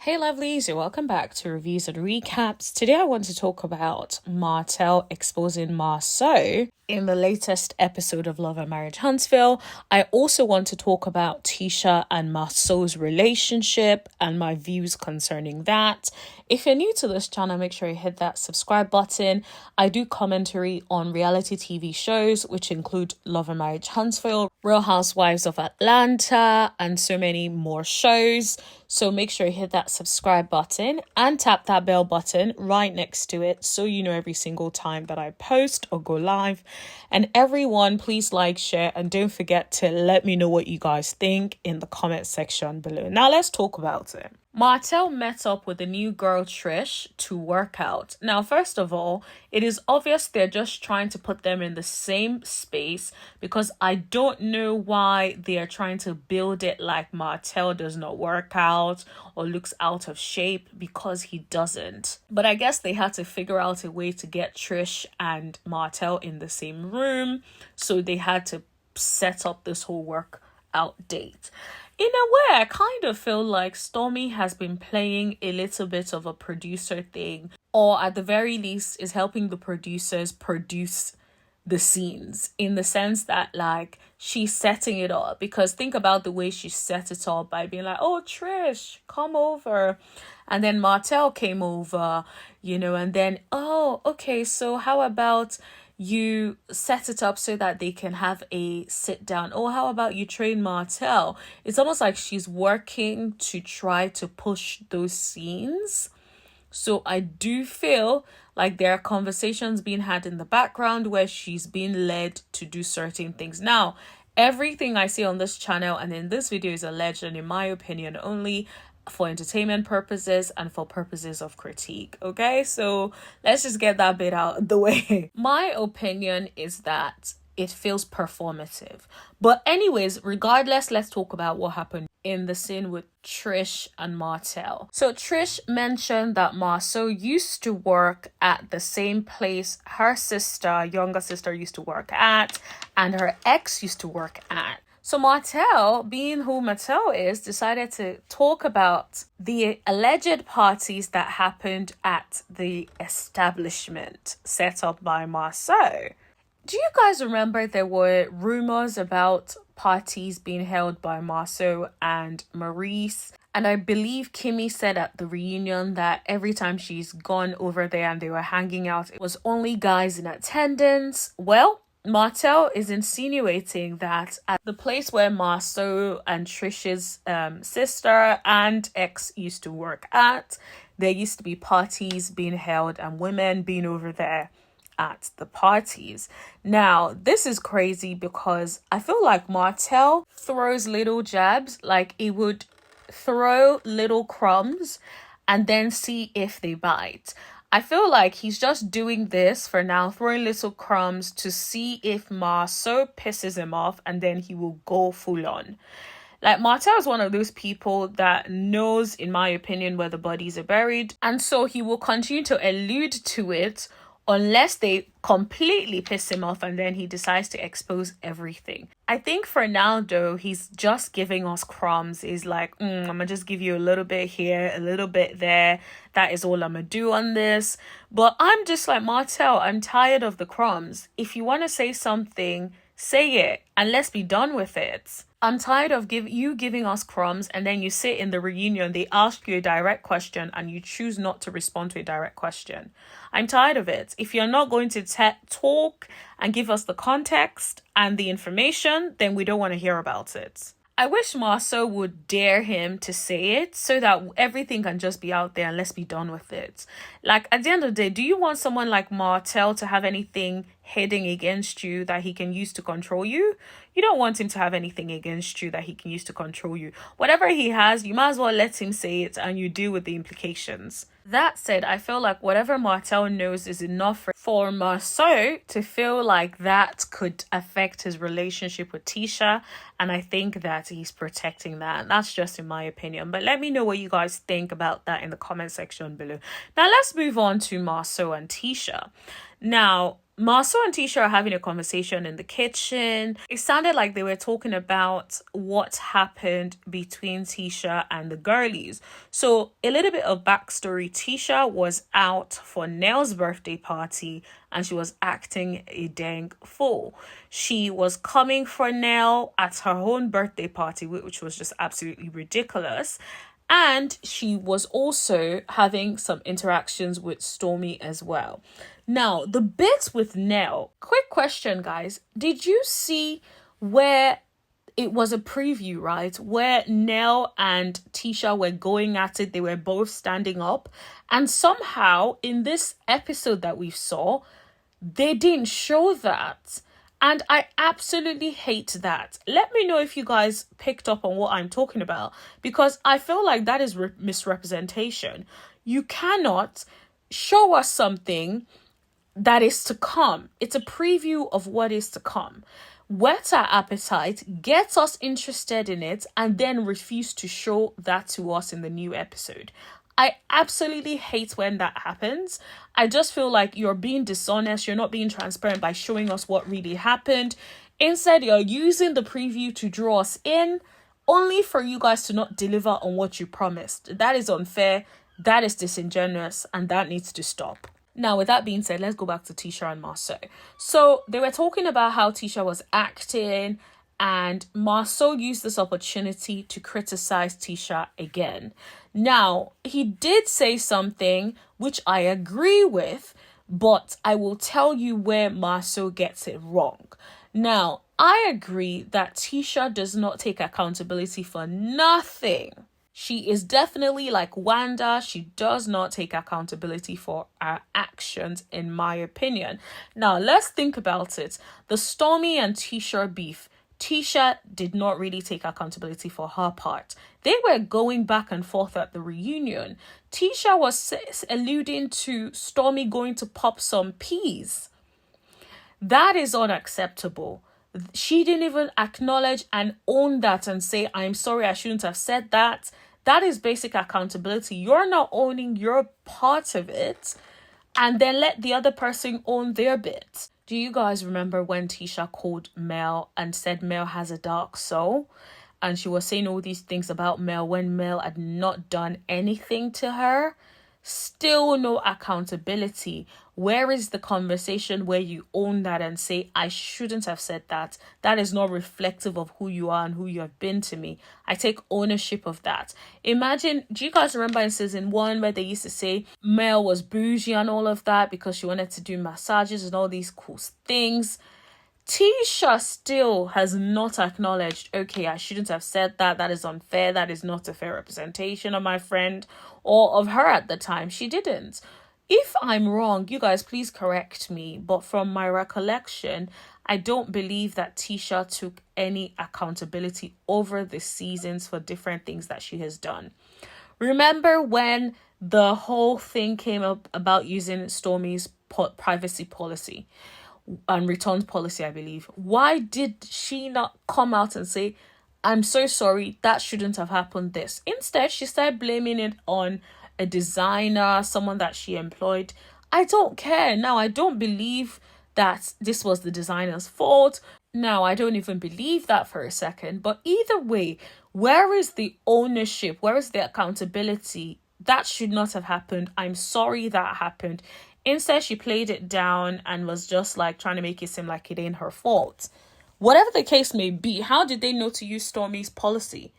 Hey lovelies, you're welcome back to Reviews and Recaps. Today I want to talk about Martell exposing Marsau in the latest episode of Love and Marriage Huntsville. I also want to talk about Tisha and Marsau's relationship and my views concerning that. If you're new to this channel, make sure you hit that subscribe button. I do commentary on reality TV shows, which include Love and Marriage Huntsville, Real Housewives of Atlanta, and so many more shows. So make sure you hit that subscribe button and tap that bell button right next to it so you know every single time that I post or go live. And everyone, please like, share, and don't forget to let me know what you guys think in the comment section below. Now let's talk about it. Martell met up with the new girl Trish to work out. Now, first of all, it is obvious they're just trying to put them in the same space because I don't know why they are trying to build it like Martell does not work out or looks out of shape, because he doesn't. But I guess they had to figure out a way to get Trish and Martell in the same room, so they had to set up this whole workout date. In a way, I kind of feel like Stormy has been playing a little bit of a producer thing, or at the very least is helping the producers produce the scenes, in the sense that like she's setting it up. Because think about the way she set it up by being like, oh, Trish, come over. And then Martell came over, and then, oh, okay, so how about you set it up so that they can have a sit down? Or how about you train Martell? It's almost like she's working to try to push those scenes. So I do feel like there are conversations being had in the background where she's being led to do certain things. Now, everything I see on this channel and in this video is alleged and in my opinion only, for entertainment purposes and for purposes of critique. Okay, so let's just get that bit out of the way. My opinion is that it feels performative. But anyways, regardless, let's talk about what happened in the scene with Trish and Martell. So Trish mentioned that Marsau used to work at the same place her younger sister used to work at, and her ex used to work at. So Martell, being who Martell is, decided to talk about the alleged parties that happened at the establishment set up by Marsau. Do you guys remember there were rumors about parties being held by Marsau and Maurice? And I believe Kimmy said at the reunion that every time she's gone over there and they were hanging out, it was only guys in attendance. Well, Martell is insinuating that at the place where Marsau and Trish's sister and ex used to work at, there used to be parties being held and women being over there at the parties. Now, this is crazy because I feel like Martell throws little jabs, like it would throw little crumbs and then see if they bite. I feel like he's just doing this for now, throwing little crumbs to see if Marsau pisses him off, and then he will go full on. Like, Martell is one of those people that knows, in my opinion, where the bodies are buried. And so he will continue to allude to it unless they completely piss him off and then he decides to expose everything. I think for now, though, he's just giving us crumbs. He's like, I'm gonna just give you a little bit here, a little bit there. That is all I'm gonna do on this. But I'm just like, Martell, I'm tired of the crumbs. If you want to say something, say it and let's be done with it. I'm tired of you giving us crumbs and then you sit in the reunion, they ask you a direct question and you choose not to respond to a direct question. I'm tired of it. If you're not going to talk and give us the context and the information, then we don't want to hear about it. I wish Marsau would dare him to say it so that everything can just be out there and let's be done with it. Like, at the end of the day, do you want someone like Martell to have anything heading against you that he can use to control you? You don't want him to have anything against you that he can use to control you. Whatever he has, you might as well let him say it and you deal with the implications. That said, I feel like whatever Martell knows is enough for Marsau to feel like that could affect his relationship with Tisha. And I think that he's protecting that. That's just in my opinion. But let me know what you guys think about that in the comment section below. Now let's move on to Marsau and Tisha. Now, Marsau and Tisha are having a conversation in the kitchen. It sounded like they were talking about what happened between Tisha and the girlies. So, a little bit of backstory. Tisha was out for Nell's birthday party and she was acting a dang fool. She was coming for Nell at her own birthday party, which was just absolutely ridiculous. And she was also having some interactions with Stormy as well. Now, the bit with Nell, quick question, guys. Did you see where it was a preview, right? Where Nell and Tisha were going at it. They were both standing up. And somehow in this episode that we saw, they didn't show that. And I absolutely hate that. Let me know if you guys picked up on what I'm talking about, because I feel like that is misrepresentation. You cannot show us something that is to come. It's a preview of what is to come. Whet our appetite, get us interested in it, and then refuse to show that to us in the new episode. I absolutely hate when that happens. I just feel like you're being dishonest. You're not being transparent by showing us what really happened. Instead, you're using the preview to draw us in, only for you guys to not deliver on what you promised. That is unfair. That is disingenuous, and that needs to stop. Now, with that being said, let's go back to Tisha and Marsau. So they were talking about how Tisha was acting, and Marsau used this opportunity to criticize Tisha again. Now, he did say something which I agree with, but I will tell you where Marsau gets it wrong. Now, I agree that Tisha does not take accountability for nothing. She is definitely like Wanda. She does not take accountability for her actions, in my opinion. Now, let's think about it. The Stormy and Tisha beef. Tisha did not really take accountability for her part. They were going back and forth at the reunion. Tisha was alluding to Stormy going to pop some peas. That is unacceptable. She didn't even acknowledge and own that and say, I'm sorry, I shouldn't have said that. That is basic accountability. You're not owning your part of it, and then let the other person own their bit. Do you guys remember when Tisha called Mel and said Mel has a dark soul? And she was saying all these things about Mel when Mel had not done anything to her? Still no accountability. Where is the conversation where you own that and say, I shouldn't have said that? That is not reflective of who you are and who you have been to me. I take ownership of that. Imagine, do you guys remember in season 1 where they used to say Mel was bougie and all of that because she wanted to do massages and all these cool things? Tisha still has not acknowledged, okay, I shouldn't have said that. That is unfair. That is not a fair representation of my friend or of her at the time. She didn't. If I'm wrong, you guys please correct me. But from my recollection, I don't believe that Tisha took any accountability over the seasons for different things that she has done. Remember when the whole thing came up about using Stormy's privacy policy and returns policy, I believe? Why did she not come out and say, I'm so sorry, that shouldn't have happened this? Instead, she started blaming it on a designer, someone that she employed. I don't care. Now, I don't believe that this was the designer's fault. Now, I don't even believe that for a second. But either way, where is the ownership? Where is the accountability? That should not have happened. I'm sorry that happened. Instead, she played it down and was just like trying to make it seem like it ain't her fault. Whatever the case may be, how did they know to use Stormy's policy?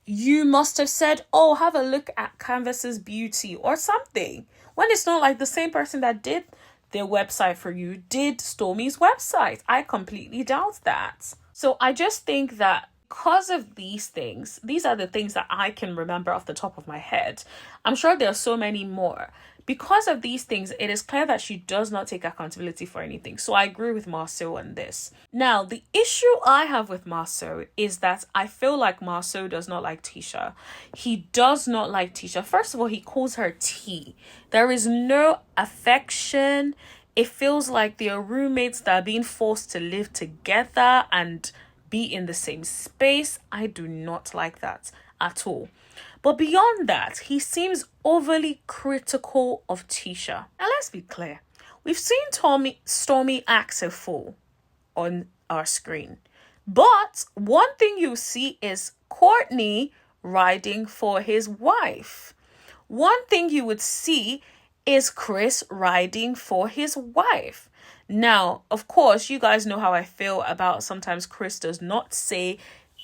You must have said, oh, have a look at Canvas's beauty or something. When it's not like the same person that did their website for you did Stormy's website. I completely doubt that. So I just think that because of these things, these are the things that I can remember off the top of my head. I'm sure there are so many more. Because of these things, it is clear that she does not take accountability for anything. So I agree with Marsau on this. Now, the issue I have with Marsau is that I feel like Marsau does not like Tisha. He does not like Tisha. First of all, he calls her T. There is no affection. It feels like they are roommates that are being forced to live together and be in the same space. I do not like that at all. But beyond that, he seems overly critical of Tisha. Now, let's be clear. We've seen Stormy act a fool on our screen. But one thing you see is Courtney riding for his wife. One thing you would see is Chris riding for his wife. Now, of course, you guys know how I feel about sometimes Chris does not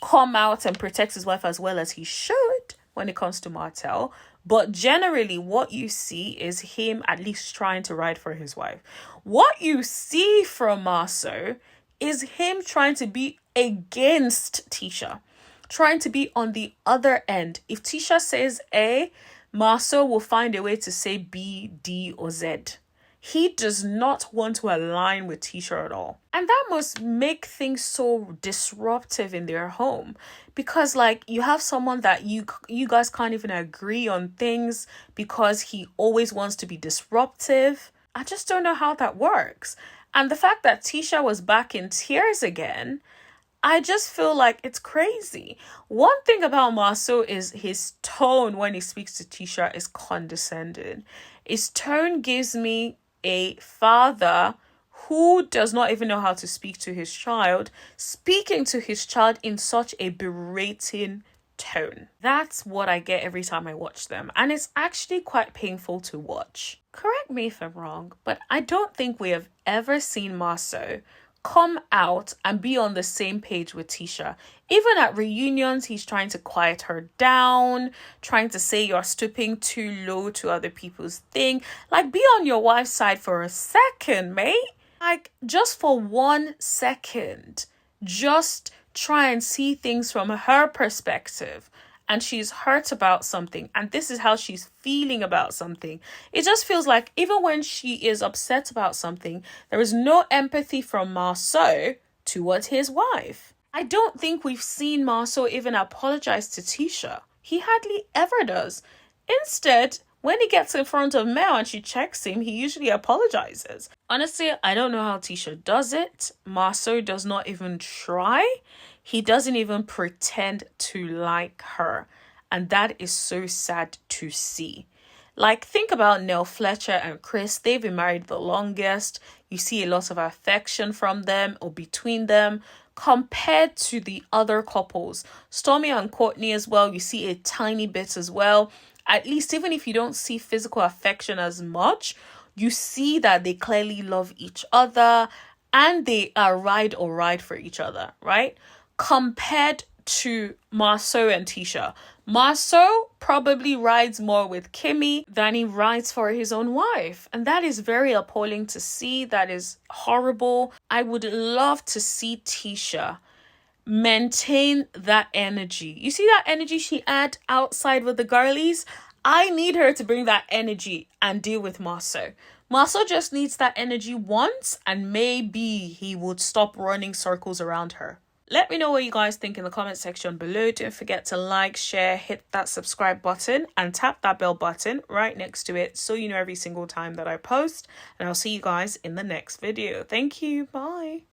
come out and protect his wife as well as he should when it comes to Martell. But generally, what you see is him at least trying to ride for his wife. What you see from Marsau is him trying to be against Tisha, trying to be on the other end. If Tisha says A, Marsau will find a way to say B, D, or Z. He does not want to align with Tisha at all. And that must make things so disruptive in their home. Because like you have someone that you guys can't even agree on things because he always wants to be disruptive. I just don't know how that works. And the fact that Tisha was back in tears again, I just feel like it's crazy. One thing about Marsau is his tone when he speaks to Tisha is condescending. His tone gives me a father who does not even know how to speak to his child, speaking to his child in such a berating tone. That's what I get every time I watch them. And it's actually quite painful to watch. Correct me if I'm wrong, but I don't think we have ever seen Marsau come out and be on the same page with Tisha. Even at reunions, he's trying to quiet her down, trying to say you're stooping too low to other people's thing. Like, be on your wife's side for a second, mate. Like, just for 1 second. Just try and see things from her perspective. And she's hurt about something, and this is how she's feeling about something. It just feels like even when she is upset about something, there is no empathy from Marsau towards his wife. I don't think we've seen Marsau even apologize to Tisha. He hardly ever does. Instead, when he gets in front of Mel and she checks him, he usually apologizes. Honestly, I don't know how Tisha does it. Marsau does not even try. He doesn't even pretend to like her. And that is so sad to see. Like, think about Nell Fletcher and Chris. They've been married the longest. You see a lot of affection from them or between them compared to the other couples. Stormy and Courtney as well, you see a tiny bit as well. At least even if you don't see physical affection as much, you see that they clearly love each other and they are ride or ride for each other, right? Compared to Marsau and Tisha. Marsau probably rides more with Kimmy than he rides for his own wife. And that is very appalling to see. That is horrible. I would love to see Tisha maintain that energy. You see that energy she had outside with the girlies? I need her to bring that energy and deal with Marsau. Marsau just needs that energy once and maybe he would stop running circles around her. Let me know what you guys think in the comment section below. Don't forget to like, share, hit that subscribe button and tap that bell button right next to it so you know every single time that I post. And I'll see you guys in the next video. Thank you. Bye.